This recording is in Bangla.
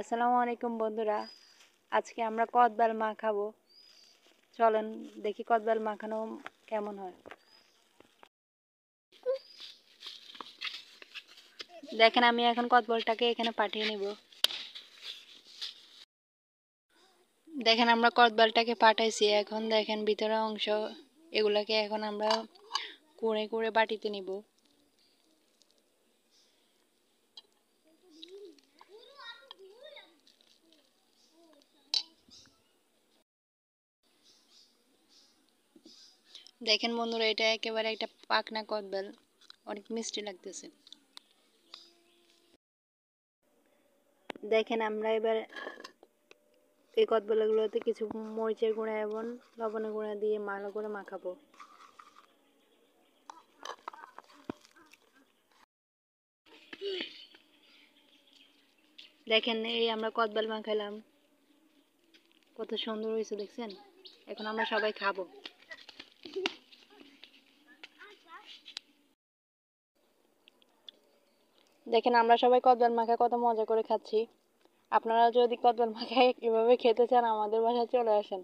আসসালামু আলাইকুম বন্ধুরা, আজকে আমরা কদবেল মাখাবো। চলেন দেখি কদবেল মাখানো কেমন হয়। দেখেন আমি এখন কদবেলটাকে এখানে পাঠিয়ে নিব। দেখেন আমরা কদবেলটাকে পাঠাইছি, এখন দেখেন ভিতরের অংশ এগুলাকে এখন আমরা কুড়ে কুড়ে বাটিতে নিব। দেখেন বন্ধুরা, এটা একেবারে একটা পাকনা কদবেল, অনেক মিষ্টি লাগতেছে। দেখেন আমরা এবার এই কদবেলগুলোতে কিছু মরিচের গুঁড়া এবং লবণের গুঁড়া দিয়ে ভালো করে মাখাবো। দেখেন এই আমরা কদবেল মাখাইলাম, কত সুন্দর হয়েছে দেখছেন। এখন আমরা সবাই খাবো। দেখেন আমরা সবাই কদবেল মাখা কত মজা করে খাচ্ছি। আপনারা যদি কদবেল মাখা এভাবে খেতে চান আমাদের বাসায় চলে আসেন।